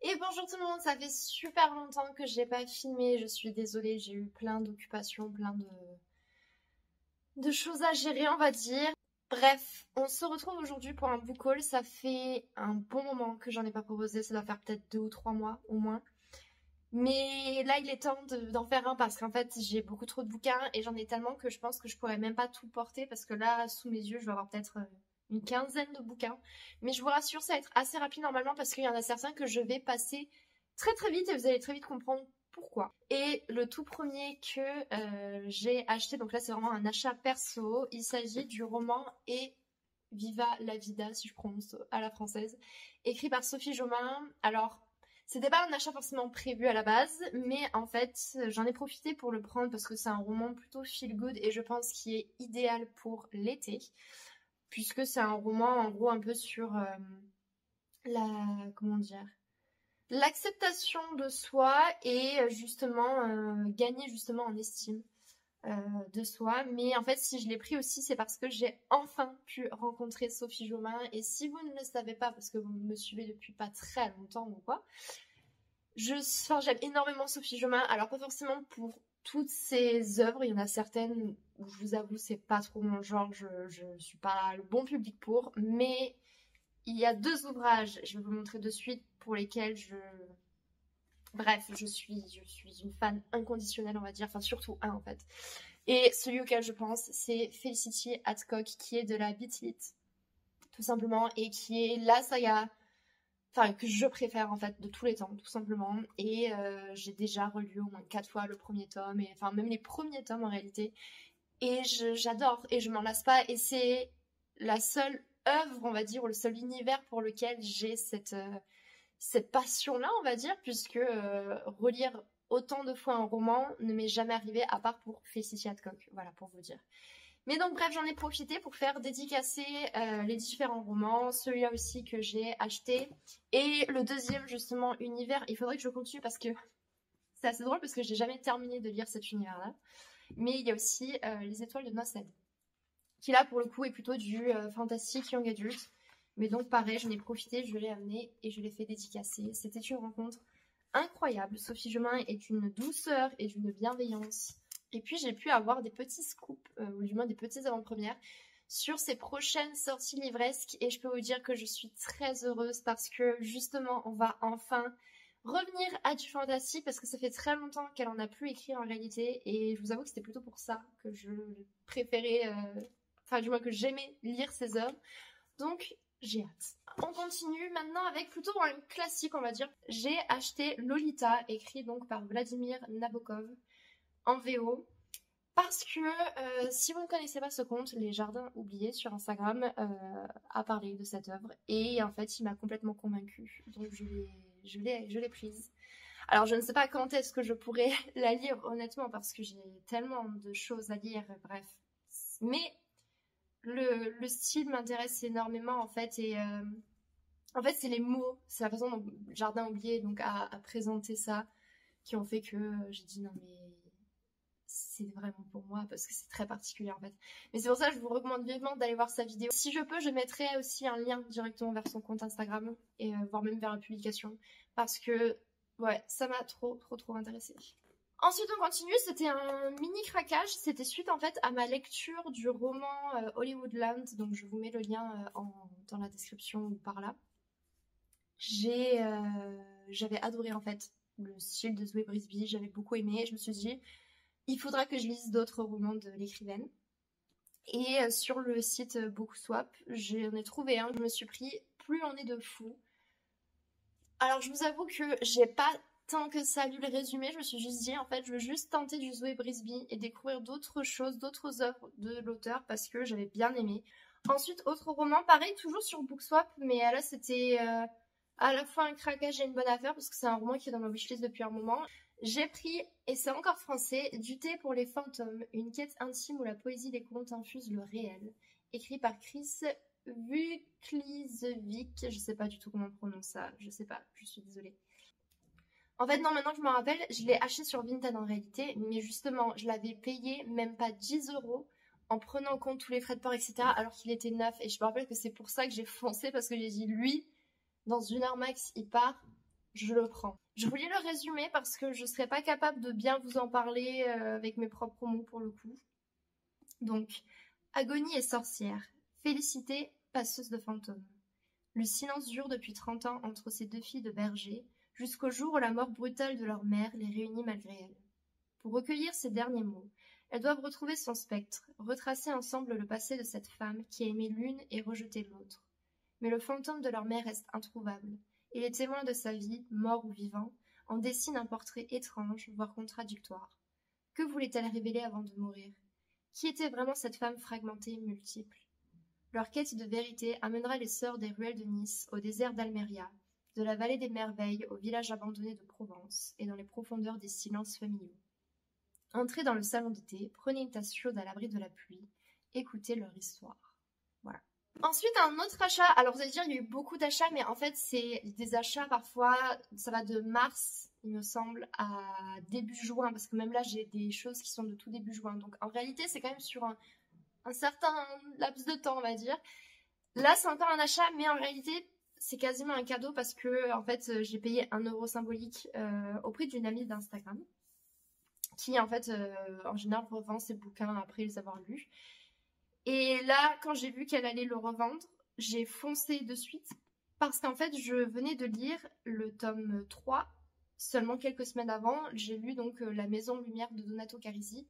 Et bonjour tout le monde, ça fait super longtemps que j'ai pas filmé, je suis désolée, j'ai eu plein d'occupations, plein de choses à gérer, on va dire. Bref, on se retrouve aujourd'hui pour un book haul, ça fait un bon moment que j'en ai pas proposé, ça doit faire peut-être 2 ou 3 mois au moins. Mais là, il est temps d'en faire un parce qu'en fait, j'ai beaucoup trop de bouquins et j'en ai tellement que je pense que je pourrais même pas tout porter parce que là, sous mes yeux, je vais avoir peut-être une quinzaine de bouquins. Mais je vous rassure, ça va être assez rapide normalement parce qu'il y en a certains que je vais passer très très vite et vous allez très vite comprendre pourquoi. Et le tout premier que j'ai acheté, donc là c'est vraiment un achat perso, il s'agit du roman Et Viva la Vida, si je prononce à la française, écrit par Sophie Jomain. Alors, c'était pas un achat forcément prévu à la base, mais en fait, j'en ai profité pour le prendre parce que c'est un roman plutôt feel good et je pense qu'il est idéal pour l'été, puisque c'est un roman en gros un peu sur comment dire, l'acceptation de soi et justement gagner justement en estime euh, de soi. Mais en fait, si je l'ai pris aussi, c'est parce que j'ai enfin pu rencontrer Sophie Jomain. Et si vous ne le savez pas, parce que vous me suivez depuis pas très longtemps ou quoi, j'aime énormément Sophie Jomain. Alors pas forcément pour toutes ses œuvres, il y en a certaines où je vous avoue c'est pas trop mon genre, je suis pas le bon public pour, mais il y a deux ouvrages, je vais vous montrer de suite, pour lesquels bref, je suis une fan inconditionnelle, on va dire, enfin surtout un en fait. Et celui auquel je pense, c'est Felicity Hadcock, qui est de la Beat Lit, tout simplement, et qui est la saga, enfin que je préfère en fait de tous les temps, tout simplement. Et j'ai déjà relu au moins 4 fois le premier tome, et enfin même les premiers tomes en réalité. Et j'adore, et je m'en lasse pas. Et c'est la seule œuvre, on va dire, ou le seul univers pour lequel j'ai cette passion-là, on va dire, puisque relire autant de fois un roman ne m'est jamais arrivé à part pour Felicity Hadcock, voilà pour vous dire. Mais donc bref, j'en ai profité pour faire dédicacer les différents romans, celui-là aussi que j'ai acheté, et le deuxième justement univers, il faudrait que je continue parce que c'est assez drôle parce que j'ai jamais terminé de lire cet univers-là, mais il y a aussi Les Étoiles de Nosed, qui là pour le coup est plutôt du fantastique young adulte. Mais donc pareil, j'en ai profité, je l'ai amené et je l'ai fait dédicacer. C'était une rencontre incroyable. Sophie Jomain est une douceur et d'une bienveillance. Et puis j'ai pu avoir des petits scoops, ou du moins des petites avant-premières, sur ses prochaines sorties livresques. Et je peux vous dire que je suis très heureuse parce que justement, on va enfin revenir à du fantastique parce que ça fait très longtemps qu'elle en a plus écrit en réalité. Et je vous avoue que c'était plutôt pour ça que je préférais, enfin du moins que j'aimais lire ses œuvres. Donc j'ai hâte. On continue maintenant avec plutôt un classique, on va dire. J'ai acheté Lolita, écrit donc par Vladimir Nabokov, en VO. Parce que si vous ne connaissez pas ce compte, Les Jardins Oubliés sur Instagram a parlé de cette œuvre. Et en fait, il m'a complètement convaincue. Donc je l'ai prise. Alors je ne sais pas quand est-ce que je pourrais la lire honnêtement parce que j'ai tellement de choses à lire, bref. Mais le style m'intéresse énormément en fait et en fait c'est les mots, c'est la façon dont Jardin Oublié donc a présenté ça qui ont fait que j'ai dit non mais c'est vraiment pour moi parce que c'est très particulier en fait. Mais c'est pour ça que je vous recommande vivement d'aller voir sa vidéo. Si je peux, je mettrai aussi un lien directement vers son compte Instagram et voire même vers la publication parce que ouais, ça m'a trop intéressée. Ensuite, on continue. C'était un mini craquage. C'était suite en fait à ma lecture du roman Hollywoodland. Donc, je vous mets le lien dans la description ou par là. J'avais adoré en fait le style de Zoé Brisby. J'avais beaucoup aimé. Je me suis dit, il faudra que je lise d'autres romans de l'écrivaine. Et sur le site Bookswap, j'en ai trouvé un. Je me suis pris Plus on est de fous. Alors, je vous avoue que j'ai pas tant que ça lu le résumé, je me suis juste dit, en fait, je veux juste tenter du Zoé Brisby et découvrir d'autres choses, d'autres œuvres de l'auteur parce que j'avais bien aimé. Ensuite, autre roman, pareil, toujours sur Bookswap, mais là, c'était à la fois un craquage et une bonne affaire parce que c'est un roman qui est dans ma wishlist depuis un moment. J'ai pris, et c'est encore français, Du thé pour les fantômes, une quête intime où la poésie des contes infuse le réel, écrit par Chris Vuklizevic, je sais pas du tout comment on prononce ça, je sais pas, je suis désolée. En fait, non, maintenant que je me rappelle, je l'ai acheté sur Vinted en réalité, mais justement, je l'avais payé même pas 10 € en prenant en compte tous les frais de port, etc., alors qu'il était neuf. Et je me rappelle que c'est pour ça que j'ai foncé, parce que j'ai dit, lui, dans 1 heure max, il part. je le prends. Je voulais le résumer parce que je serais pas capable de bien vous en parler avec mes propres mots pour le coup. Donc, Agonie est sorcière, Félicité, passeuse de fantômes. Le silence dure depuis 30 ans entre ces deux filles de berger, jusqu'au jour où la mort brutale de leur mère les réunit malgré elles. Pour recueillir ces derniers mots, elles doivent retrouver son spectre, retracer ensemble le passé de cette femme qui a aimé l'une et rejeté l'autre. Mais le fantôme de leur mère reste introuvable, et les témoins de sa vie, morts ou vivants, en dessinent un portrait étrange, voire contradictoire. Que voulait-elle révéler avant de mourir? Qui était vraiment cette femme fragmentée et multiple? Leur quête de vérité amènera les sœurs des ruelles de Nice au désert d'Almeria, de la vallée des merveilles au village abandonné de Provence et dans les profondeurs des silences familiaux. Entrez dans le salon de thé, prenez une tasse chaude à l'abri de la pluie, écoutez leur histoire. Voilà. Ensuite, un autre achat. Alors vous allez dire, il y a eu beaucoup d'achats, mais en fait, c'est des achats parfois, ça va de mars, il me semble, à début juin, parce que même là, j'ai des choses qui sont de tout début juin. Donc en réalité, c'est quand même sur un certain laps de temps, on va dire. Là, c'est encore un achat, mais en réalité, c'est quasiment un cadeau parce que, en fait, j'ai payé 1 € symbolique au prix d'une amie d'Instagram qui, en fait, en général, revend ses bouquins après les avoir lus. Et là, quand j'ai vu qu'elle allait le revendre, j'ai foncé de suite parce qu'en fait, je venais de lire le tome 3 seulement quelques semaines avant. J'ai lu donc La Maison Lumière de Donato Carisi.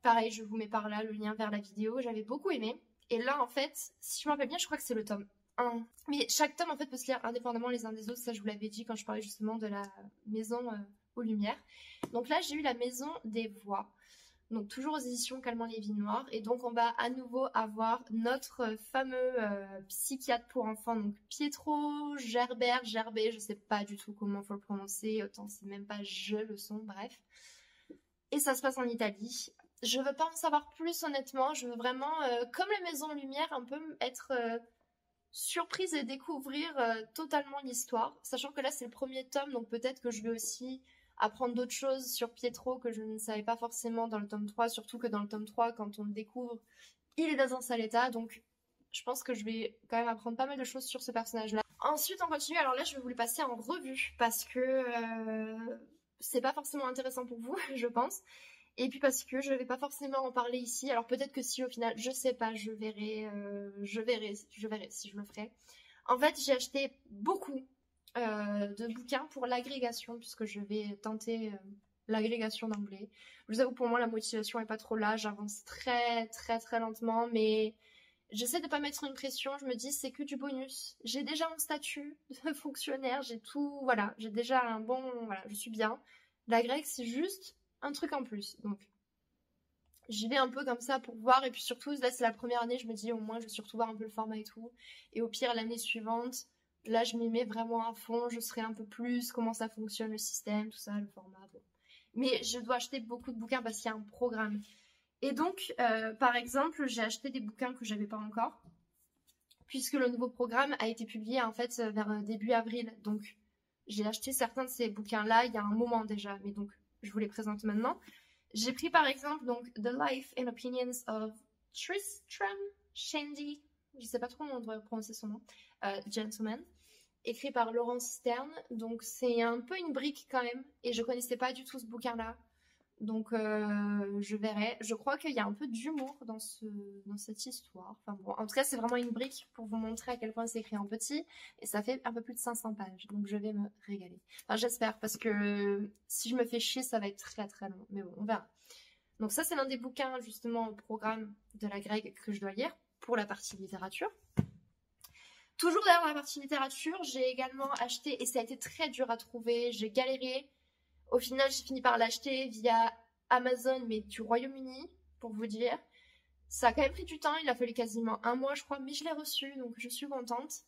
Pareil, je vous mets par là le lien vers la vidéo. J'avais beaucoup aimé. Et là, en fait, si je me rappelle bien, je crois que c'est le tome 1. Mais chaque tome, en fait, peut se lire indépendamment les uns des autres. Ça, je vous l'avais dit quand je parlais justement de la Maison aux Lumières. Donc là, j'ai eu La Maison des Voix. Donc toujours aux éditions Calmant les Vies Noires. Et donc, on va à nouveau avoir notre fameux psychiatre pour enfants. Donc Pietro Gerbet, je sais pas du tout comment il faut le prononcer. Autant c'est même pas je le son, bref. Et ça se passe en Italie. Je veux pas en savoir plus honnêtement, je veux vraiment, comme la Maison Lumière, un peu être surprise et découvrir totalement l'histoire. Sachant que là c'est le premier tome, donc peut-être que je vais aussi apprendre d'autres choses sur Pietro que je ne savais pas forcément dans le tome 3, surtout que dans le tome 3, quand on le découvre, il est dans un sale état, donc je pense que je vais quand même apprendre pas mal de choses sur ce personnage-là. Ensuite on continue, alors là je vais vous le passer en revue, parce que c'est pas forcément intéressant pour vous, je pense. Et puis parce que je vais pas forcément en parler ici. Alors peut-être que si au final, je sais pas, je verrai si je le ferai. En fait, j'ai acheté beaucoup de bouquins pour l'agrégation puisque je vais tenter l'agrégation d'anglais. Je vous avoue, pour moi, la motivation est pas trop là. J'avance très très très lentement, mais j'essaie de pas mettre une pression. Je me dis c'est que du bonus. J'ai déjà mon statut de fonctionnaire, j'ai tout, voilà, j'ai déjà un bon, voilà, je suis bien. L'agrég, c'est juste un truc en plus. Donc, j'y vais un peu comme ça pour voir. Et puis surtout, là, c'est la première année. Je me dis, au moins, je vais surtout voir un peu le format et tout. Et au pire, l'année suivante, là, je m'y mets vraiment à fond. Je saurai un peu plus comment ça fonctionne, le système, tout ça, le format. Bon. Mais je dois acheter beaucoup de bouquins parce qu'il y a un programme. Et donc, par exemple, j'ai acheté des bouquins que j'avais pas encore. Puisque le nouveau programme a été publié, en fait, vers début avril. Donc, j'ai acheté certains de ces bouquins-là il y a un moment déjà. Mais donc, je vous les présente maintenant. J'ai pris par exemple donc The Life and Opinions of Tristram Shandy, je sais pas trop comment on devrait prononcer son nom, Gentleman, écrit par Laurence Stern. Donc c'est un peu une brique quand même, et je connaissais pas du tout ce bouquin-là. Donc je verrai. Je crois qu'il y a un peu d'humour dans cette histoire. Enfin bon, en tout cas c'est vraiment une brique pour vous montrer à quel point c'est écrit en petit. Et ça fait un peu plus de 500 pages. Donc je vais me régaler. Enfin j'espère parce que si je me fais chier ça va être très très long. Mais bon on verra. Donc ça c'est l'un des bouquins justement au programme de la grecque que je dois lire pour la partie littérature. Toujours derrière la partie littérature, j'ai également acheté, et ça a été très dur à trouver, j'ai galéré. Au final, j'ai fini par l'acheter via Amazon, mais du Royaume-Uni, pour vous dire. Ça a quand même pris du temps, il a fallu quasiment un mois, je crois, mais je l'ai reçu, donc je suis contente.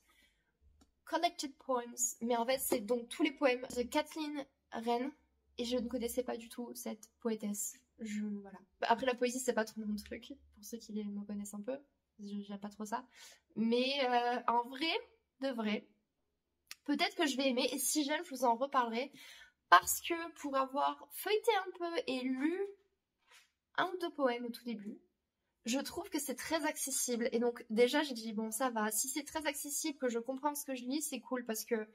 Collected Poems, mais en fait, c'est donc tous les poèmes de Kathleen Wren, et je ne connaissais pas du tout cette poétesse. Voilà. Après, la poésie, c'est pas trop mon truc, pour ceux qui me connaissent un peu. J'aime pas trop ça. Mais en vrai, de vrai, peut-être que je vais aimer, et si j'aime, je vous en reparlerai. Parce que pour avoir feuilleté un peu et lu un ou deux poèmes au tout début, je trouve que c'est très accessible. Et donc déjà j'ai dit bon ça va, si c'est très accessible, que je comprends ce que je lis, c'est cool parce que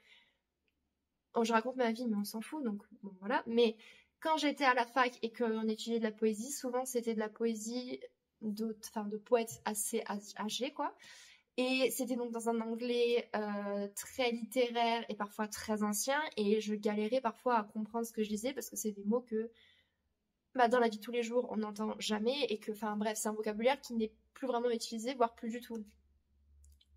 Oh, je raconte ma vie, mais on s'en fout, donc bon, voilà. Mais quand j'étais à la fac et qu'on étudiait de la poésie, souvent c'était de la poésie de poètes assez âgés, quoi. Et c'était donc dans un anglais très littéraire et parfois très ancien, et je galérais parfois à comprendre ce que je disais parce que c'est des mots que dans la vie de tous les jours on n'entend jamais et que, enfin bref, c'est un vocabulaire qui n'est plus vraiment utilisé, voire plus du tout.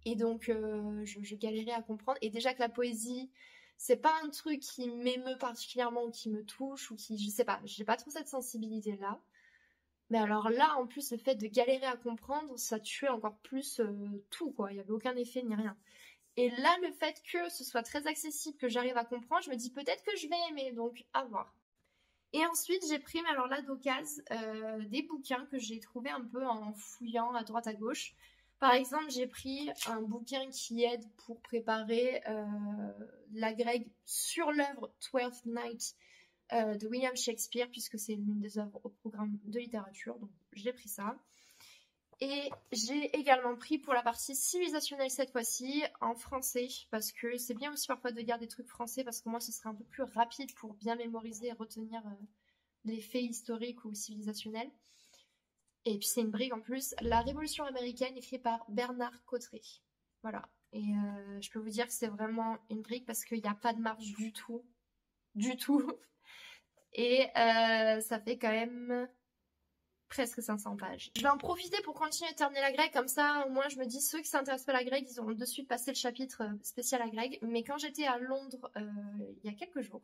Et donc je galérais à comprendre. Et déjà que la poésie, c'est pas un truc qui m'émeut particulièrement ou qui me touche ou qui, je sais pas, j'ai pas trop cette sensibilité-là. Mais alors là, en plus, le fait de galérer à comprendre, ça tuait encore plus tout, quoi. Il n'y avait aucun effet ni rien. Et là, le fait que ce soit très accessible, que j'arrive à comprendre, je me dis peut-être que je vais aimer, donc à voir. Et ensuite, j'ai pris, mais alors là, d'occasion, des bouquins que j'ai trouvés un peu en fouillant à droite à gauche. Par exemple, j'ai pris un bouquin qui aide pour préparer la grecque sur l'œuvre Twelfth Night de William Shakespeare, puisque c'est l'une des œuvres au programme de littérature, donc j'ai pris ça. Et j'ai également pris pour la partie civilisationnelle cette fois-ci en français, parce que c'est bien aussi parfois de garder des trucs français, parce que moi ce serait un peu plus rapide pour bien mémoriser et retenir les faits historiques ou civilisationnels. Et puis c'est une brique en plus, La Révolution américaine, écrite par Bernard Cotteret. Voilà. Et je peux vous dire que c'est vraiment une brique parce qu'il n'y a pas de marge du tout. Du tout. Et ça fait quand même presque 500 pages. Je vais en profiter pour continuer à terminer la grecque, comme ça au moins je me dis ceux qui s'intéressent pas à la grecque, ils auront de suite passé le chapitre spécial à grecque. Mais quand j'étais à Londres il y a quelques jours,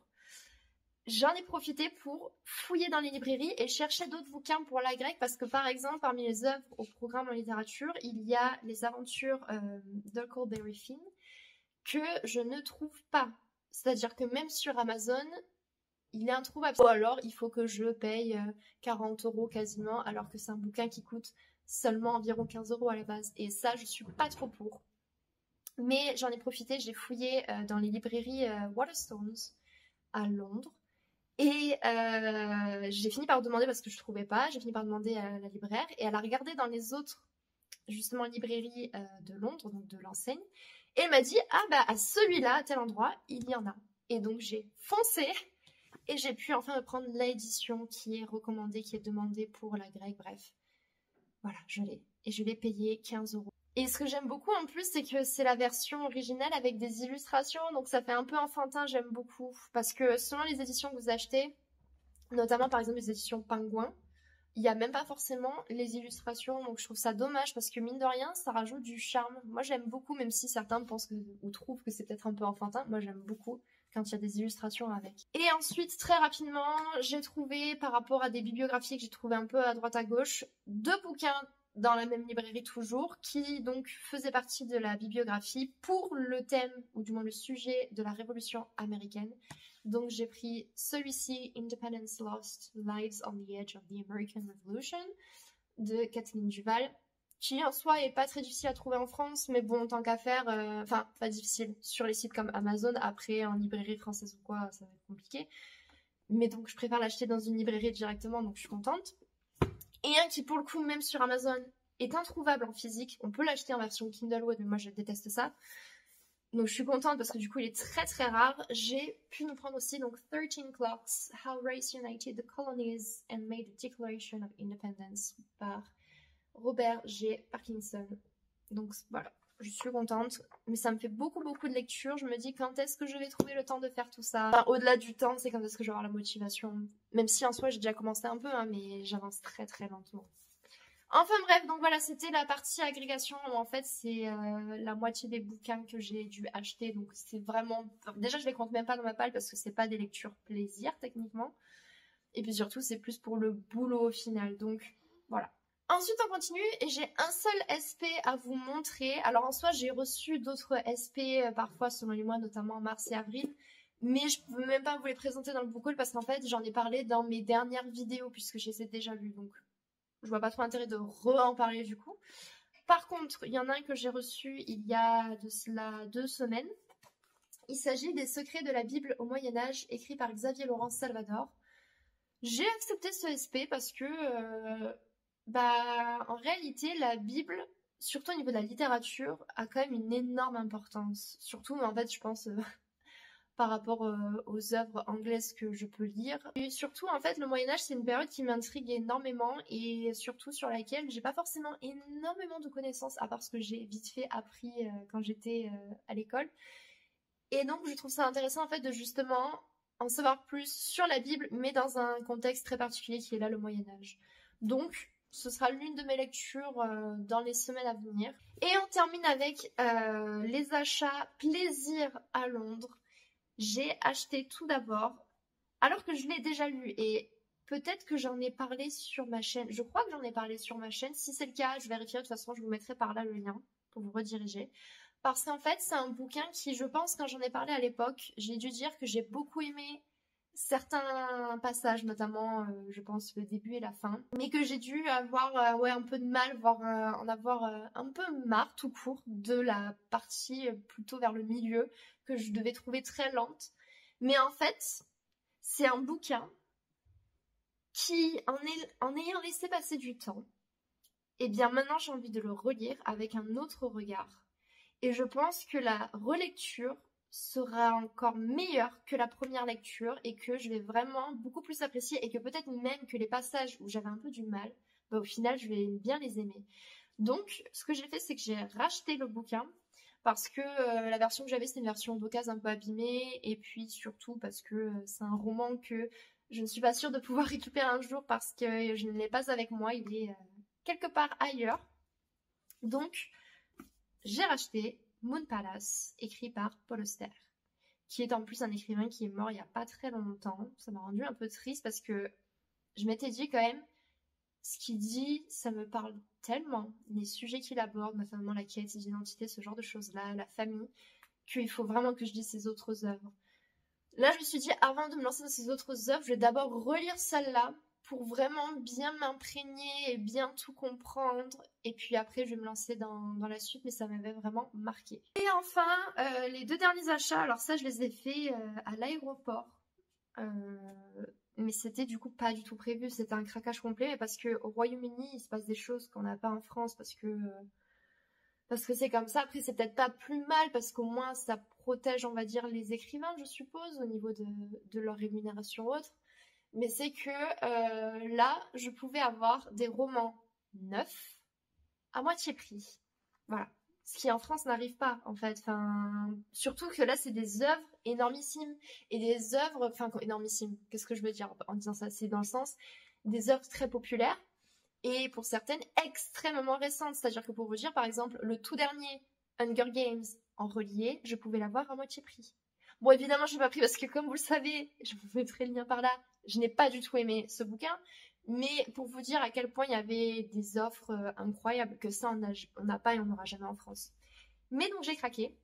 j'en ai profité pour fouiller dans les librairies et chercher d'autres bouquins pour la grecque, parce que par exemple parmi les œuvres au programme en littérature, il y a les aventures d'Huckleberry Finn que je ne trouve pas. C'est-à-dire que même sur Amazon, il est introuvable. Ou alors, il faut que je paye 40 € quasiment, alors que c'est un bouquin qui coûte seulement environ 15 € à la base. Et ça, je suis pas trop pour. Mais j'en ai profité, j'ai fouillé dans les librairies Waterstones à Londres. Et j'ai fini par demander, parce que je trouvais pas, j'ai fini par demander à la libraire, et elle a regardé dans les autres, justement, librairies de Londres, donc de l'enseigne, et elle m'a dit, ah bah à celui-là, à tel endroit, il y en a. Et donc j'ai foncé, et j'ai pu enfin me prendre l'édition qui est recommandée, qui est demandée pour la grecque, bref. Voilà, je l'ai. Et je l'ai payé 15 €. Et ce que j'aime beaucoup en plus, c'est que c'est la version originale avec des illustrations, donc ça fait un peu enfantin, j'aime beaucoup. Parce que selon les éditions que vous achetez, notamment par exemple les éditions Penguin, il n'y a même pas forcément les illustrations, donc je trouve ça dommage parce que mine de rien, ça rajoute du charme. Moi j'aime beaucoup, même si certains pensent ou trouvent que c'est peut-être un peu enfantin, moi j'aime beaucoup quand il y a des illustrations avec. Et ensuite, très rapidement, j'ai trouvé, par rapport à des bibliographies que j'ai trouvées un peu à droite à gauche, 2 bouquins dans la même librairie toujours, qui donc faisaient partie de la bibliographie pour le thème, ou du moins le sujet de la Révolution américaine. Donc j'ai pris celui-ci, Independence Lost, Lives on the Edge of the American Revolution, de Kathleen Duval, qui en soi est pas très difficile à trouver en France, mais bon, tant qu'à faire, enfin, pas difficile, sur les sites comme Amazon, après en librairie française ou quoi, ça va être compliqué. Mais donc je préfère l'acheter dans une librairie directement, donc je suis contente. Et un qui, pour le coup, même sur Amazon, est introuvable en physique. On peut l'acheter en version Kindle Web, mais moi je déteste ça. Donc je suis contente parce que du coup il est très très rare. J'ai pu nous prendre aussi donc 13 Clocks, How Race United the Colonies and Made a Declaration of Independence par Robert G. Parkinson. Donc voilà, je suis contente, mais ça me fait beaucoup de lecture. Je me dis quand est-ce que je vais trouver le temps de faire tout ça. Enfin, au-delà du temps, c'est quand est-ce que je vais avoir la motivation. Même si en soi j'ai déjà commencé un peu, hein, mais j'avance très très lentement. Enfin bref, donc voilà, c'était la partie agrégation où en fait c'est la moitié des bouquins que j'ai dû acheter. Donc c'est vraiment... Déjà je les compte même pas dans ma palle parce que c'est pas des lectures plaisir techniquement. Et puis surtout c'est plus pour le boulot au final. Donc voilà. Ensuite on continue et j'ai un seul SP à vous montrer. Alors en soi j'ai reçu d'autres SP parfois selon les mois, notamment en mars et avril. Mais je peux même pas vous les présenter dans le book haul parce qu'en fait j'en ai parlé dans mes dernières vidéos puisque je les ai déjà lues. Donc je vois pas trop l'intérêt de en parler du coup. Par contre, il y en a un que j'ai reçu il y a de cela 2 semaines. Il s'agit des Secrets de la Bible au Moyen-Âge, écrit par Xavier Laurent Salvador. J'ai accepté ce SP parce que, en réalité, la Bible, surtout au niveau de la littérature, a quand même une énorme importance. Surtout, en fait, je pense, par rapport aux œuvres anglaises que je peux lire. Et surtout, en fait, le Moyen-Âge, c'est une période qui m'intrigue énormément et surtout sur laquelle j'ai pas forcément énormément de connaissances, à part ce que j'ai vite fait appris quand j'étais à l'école. Et donc, je trouve ça intéressant, en fait, de justement en savoir plus sur la Bible, mais dans un contexte très particulier qui est là, le Moyen-Âge. Donc, ce sera l'une de mes lectures dans les semaines à venir. Et on termine avec les achats plaisir à Londres. J'ai acheté tout d'abord, alors que je l'ai déjà lu, et peut-être que j'en ai parlé sur ma chaîne. Je crois que j'en ai parlé sur ma chaîne. Si c'est le cas, je vérifierai. De toute façon, je vous mettrai par là le lien pour vous rediriger. Parce qu'en fait, c'est un bouquin qui, je pense, quand j'en ai parlé à l'époque, j'ai dû dire que j'ai beaucoup aimé certains passages, notamment, je pense, le début et la fin, mais que j'ai dû avoir ouais, un peu de mal, voire en avoir un peu marre tout court de la partie plutôt vers le milieu, que je devais trouver très lente. Mais en fait, c'est un bouquin qui, en ayant laissé passer du temps, eh bien maintenant j'ai envie de le relire avec un autre regard. Et je pense que la relecture sera encore meilleure que la première lecture et que je vais vraiment beaucoup plus apprécier et que peut-être même que les passages où j'avais un peu du mal, bah, au final je vais bien les aimer. Donc ce que j'ai fait, c'est que j'ai racheté le bouquin parce que la version que j'avais, c'était une version d'occasion un peu abîmée, et puis surtout parce que c'est un roman que je ne suis pas sûre de pouvoir récupérer un jour parce que je ne l'ai pas avec moi, il est quelque part ailleurs. Donc j'ai racheté Moon Palace, écrit par Paul Auster, qui est en plus un écrivain qui est mort il n'y a pas très longtemps. Ça m'a rendu un peu triste parce que je m'étais dit quand même, ce qu'il dit, ça me parle tellement, les sujets qu'il aborde, notamment la quête d'identité, ce genre de choses-là, la famille, qu'il faut vraiment que je lise ses autres œuvres. Là, je me suis dit, avant de me lancer dans ses autres œuvres, je vais d'abord relire celle-là pour vraiment bien m'imprégner et bien tout comprendre. Et puis après, je vais me lancer dans la suite, mais ça m'avait vraiment marqué. Et enfin, les deux derniers achats, alors ça, je les ai faits à l'aéroport. Mais c'était du coup pas du tout prévu, c'était un craquage complet, mais parce qu'au Royaume-Uni, il se passe des choses qu'on n'a pas en France, parce que c'est comme ça. Après, c'est peut-être pas plus mal, parce qu'au moins, ça protège, on va dire, les écrivains, je suppose, au niveau de leur rémunération autre. Mais c'est que là, je pouvais avoir des romans neufs à moitié prix. Voilà. Ce qui en France n'arrive pas, en fait. Enfin, surtout que là, c'est des œuvres énormissimes. Et des œuvres, enfin, énormissimes. Qu'est-ce que je veux dire en disant ça? C'est dans le sens des œuvres très populaires et pour certaines extrêmement récentes. C'est-à-dire que pour vous dire, par exemple, le tout dernier Hunger Games en relié, je pouvais l'avoir à moitié prix. Bon, évidemment, je l'ai pas pris parce que, comme vous le savez, je vous mettrai le lien par là, je n'ai pas du tout aimé ce bouquin. Mais pour vous dire à quel point il y avait des offres incroyables, que ça, on n'a pas et on n'aura jamais en France. Mais donc, j'ai craqué.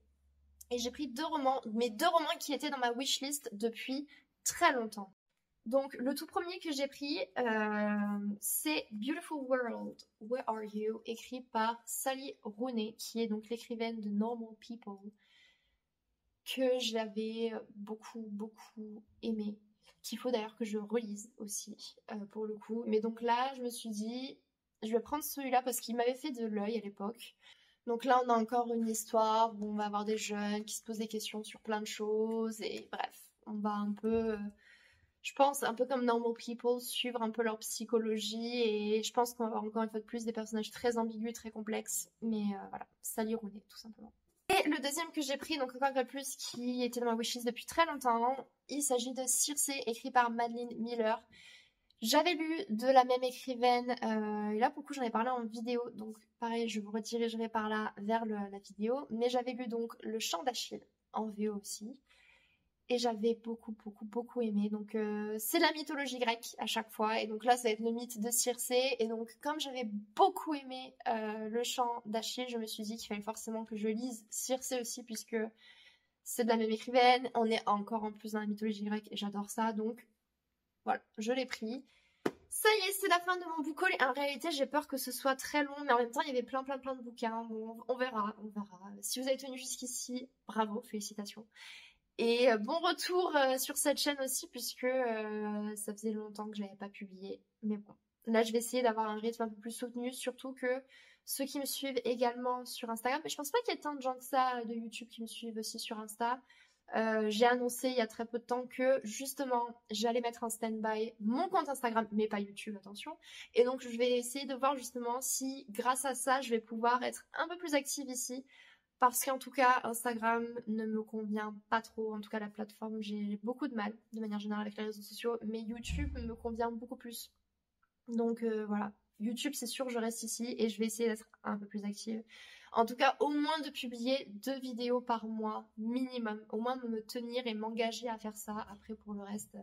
Et j'ai pris deux romans, mes deux romans qui étaient dans ma wishlist depuis très longtemps. Donc, le tout premier que j'ai pris, c'est Beautiful World, Where Are You, écrit par Sally Rooney, qui est donc l'écrivaine de Normal People, que j'avais beaucoup aimé, qu'il faut d'ailleurs que je relise aussi, pour le coup. Mais donc là, je me suis dit, je vais prendre celui-là parce qu'il m'avait fait de l'œil à l'époque. Donc là, on a encore une histoire où on va avoir des jeunes qui se posent des questions sur plein de choses, et bref, on va un peu... je pense, un peu comme Normal People, suivre un peu leur psychologie, et je pense qu'on va avoir encore une fois de plus des personnages très ambigus, très complexes, mais voilà, Sally Rooney, tout simplement. Et le deuxième que j'ai pris, donc encore une fois de plus, qui était dans ma wishlist depuis très longtemps, il s'agit de Circe, écrit par Madeline Miller. J'avais lu de la même écrivaine, et là pour le coup j'en ai parlé en vidéo, donc pareil, je vous redirigerai par là vers la vidéo, mais j'avais lu donc Le Chant d'Achille, en VO aussi. Et j'avais beaucoup aimé. Donc c'est la mythologie grecque à chaque fois. Et donc là, ça va être le mythe de Circé. Et donc comme j'avais beaucoup aimé le chant d'Achille, je me suis dit qu'il fallait forcément que je lise Circé aussi, puisque c'est de la même écrivaine. On est encore en plus dans la mythologie grecque et j'adore ça. Donc voilà, je l'ai pris. Ça y est, c'est la fin de mon book haul. En réalité, j'ai peur que ce soit très long, mais en même temps, il y avait plein de bouquins. Bon, on verra. Si vous avez tenu jusqu'ici, bravo, félicitations. Et bon retour sur cette chaîne aussi, puisque ça faisait longtemps que j'avais pas publié. Mais bon, là je vais essayer d'avoir un rythme un peu plus soutenu, surtout que ceux qui me suivent également sur Instagram, mais je pense pas qu'il y ait tant de gens que ça de YouTube qui me suivent aussi sur Insta. J'ai annoncé il y a très peu de temps que justement j'allais mettre en stand-by mon compte Instagram, mais pas YouTube, attention. Et donc je vais essayer de voir justement si grâce à ça je vais pouvoir être un peu plus active ici. Parce qu'en tout cas, Instagram ne me convient pas trop. En tout cas, la plateforme, j'ai beaucoup de mal de manière générale avec les réseaux sociaux. Mais YouTube me convient beaucoup plus. Donc voilà. YouTube, c'est sûr, je reste ici et je vais essayer d'être un peu plus active. En tout cas, au moins de publier 2 vidéos par mois minimum. Au moins de me tenir et m'engager à faire ça. Après, pour le reste,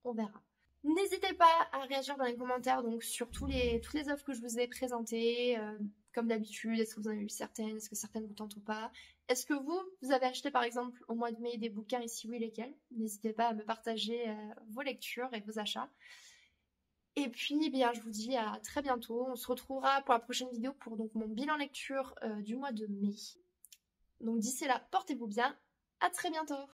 on verra. N'hésitez pas à réagir dans les commentaires donc sur toutes les offres que je vous ai présentées. Comme d'habitude, est-ce que vous en avez eu certaines? Est-ce que certaines vous tentent ou pas? Est-ce que vous avez acheté par exemple au mois de mai des bouquins et si oui, lesquels? N'hésitez pas à me partager vos lectures et vos achats. Et puis, eh bien, je vous dis à très bientôt. On se retrouvera pour la prochaine vidéo pour donc mon bilan lecture du mois de mai. Donc d'ici là, portez-vous bien. À très bientôt.